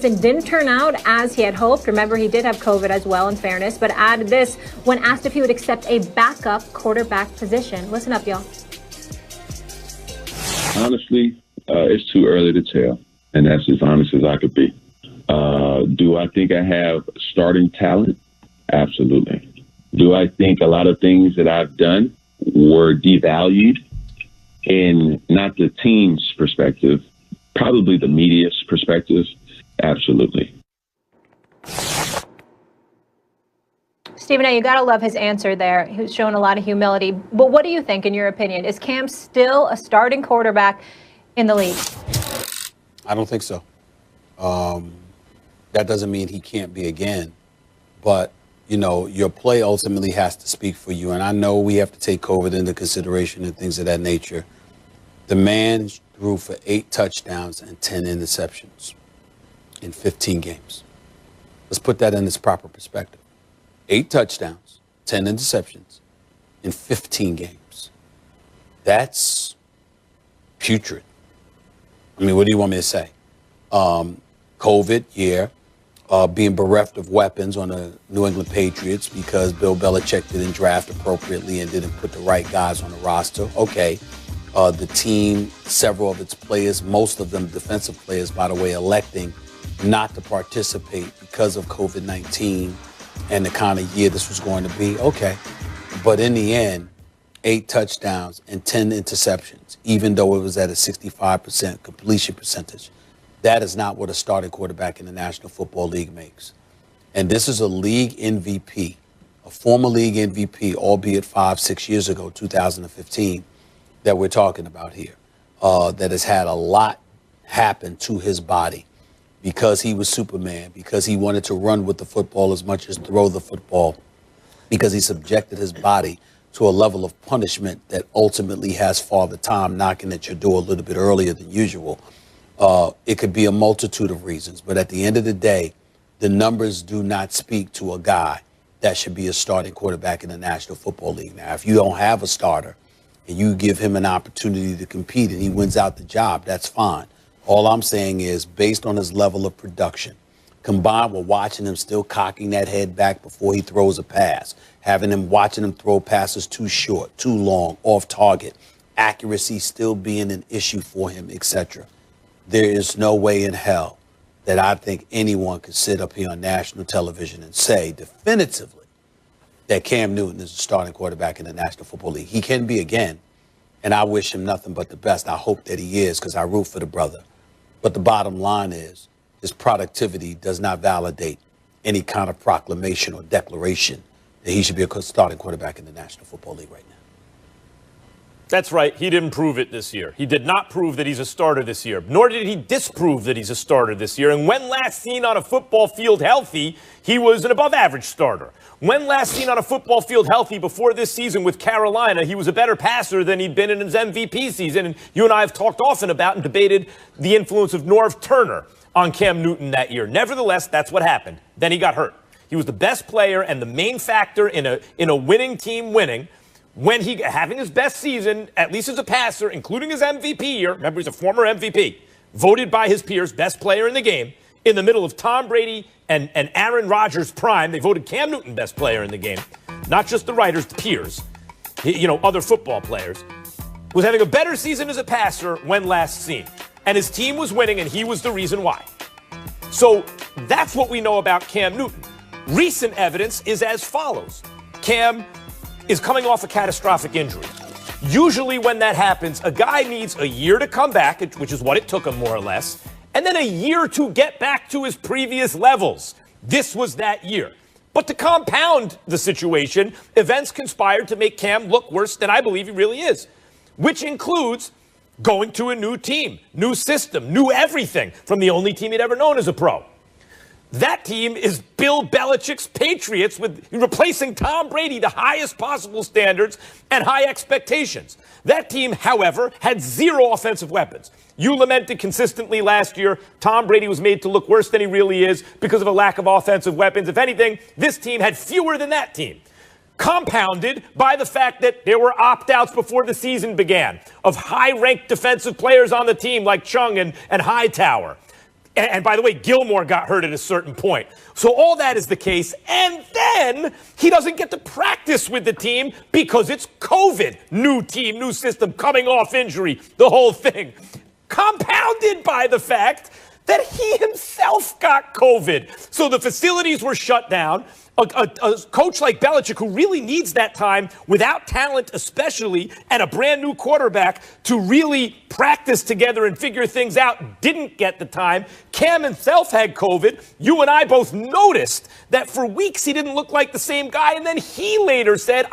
Didn't turn out as he had hoped. Remember, he did have COVID as well, in fairness, but added this when asked if he would accept a backup quarterback position. Listen up, y'all. Honestly, it's too early to tell, and that's as honest as I could be. Do I think I have starting talent? Absolutely. Do I think a lot of things that I've done were devalued in not the team's perspective, probably the media's perspective? Absolutely. Stephen A., you got to love his answer there. He's shown a lot of humility. But what do you think, in your opinion? Is Cam still a starting quarterback in the league? I don't think so. That doesn't mean he can't be again. But, you know, your play ultimately has to speak for you. And I know we have to take COVID into consideration and things of that nature. The man threw for 8 touchdowns and 10 interceptions in 15 games. Let's put that in its proper perspective. 8 touchdowns, 10 interceptions in 15 games. That's putrid. I mean, what do you want me to say? COVID, yeah. Being bereft of weapons on the New England Patriots because Bill Belichick didn't draft appropriately and didn't put the right guys on the roster. Okay. The team, several of its players, most of them defensive players, by the way, electing not to participate because of COVID-19 and the kind of year this was going to be. Okay. But in the end, 8 touchdowns and 10 interceptions, even though it was at a 65% completion percentage. That is not what a starting quarterback in the National Football League makes. And this is a league MVP, a former league MVP, albeit 5-6 years ago, 2015, that we're talking about here, that has had a lot happen to his body because he was Superman, because he wanted to run with the football as much as throw the football, because he subjected his body to a level of punishment that ultimately has Father Time knocking at your door a little bit earlier than usual. It could be a multitude of reasons, but at the end of the day, the numbers do not speak to a guy that should be a starting quarterback in the National Football League. Now, if you don't have a starter and you give him an opportunity to compete and he wins out the job, that's fine. All I'm saying is, based on his level of production, combined with watching him still cocking that head back before he throws a pass, watching him throw passes too short, too long, off target, accuracy still being an issue for him, etc. There is no way in hell that I think anyone could sit up here on national television and say definitively that Cam Newton is a starting quarterback in the National Football League. He can be again, and I wish him nothing but the best. I hope that he is, because I root for the brother. But the bottom line is his productivity does not validate any kind of proclamation or declaration that he should be a starting quarterback in the National Football League right now. That's right. He didn't prove it this year. He did not prove that he's a starter this year, nor did he disprove that he's a starter this year. And when last seen on a football field healthy, he was an above-average starter. When last seen on a football field healthy before this season with Carolina, he was a better passer than he'd been in his MVP season. And you and I have talked often about and debated the influence of Norv Turner on Cam Newton that year. Nevertheless, that's what happened. Then he got hurt. He was the best player and the main factor in a winning team winning. When he having his best season, at least as a passer, including his MVP year, remember he's a former MVP, voted by his peers, best player in the game, in the middle of Tom Brady and Aaron Rodgers' prime. They voted Cam Newton best player in the game, not just the writers, the peers, other football players, was having a better season as a passer when last seen. And his team was winning, and he was the reason why. So that's what we know about Cam Newton. Recent evidence is as follows. Cam is coming off a catastrophic injury. Usually when that happens, a guy needs a year to come back, which is what it took him more or less, and then a year to get back to his previous levels. This was that year. But to compound the situation, events conspired to make Cam look worse than I believe he really is, which includes going to a new team, new system, new everything from the only team he'd ever known as a pro. That team is Bill Belichick's Patriots, with replacing Tom Brady to highest possible standards and high expectations. That team, however, had 0 offensive weapons. You lamented consistently last year, Tom Brady was made to look worse than he really is because of a lack of offensive weapons. If anything, this team had fewer than that team. Compounded by the fact that there were opt-outs before the season began of high-ranked defensive players on the team like Chung and Hightower. And by the way, Gilmore got hurt at a certain point. So all that is the case. And then he doesn't get to practice with the team because it's COVID. New team, new system, coming off injury, the whole thing. Compounded by the fact that he himself got COVID. So the facilities were shut down. A coach like Belichick, who really needs that time without talent especially, and a brand new quarterback to really practice together and figure things out, didn't get the time. Cam himself had COVID. You and I both noticed that for weeks he didn't look like the same guy. And then he later said,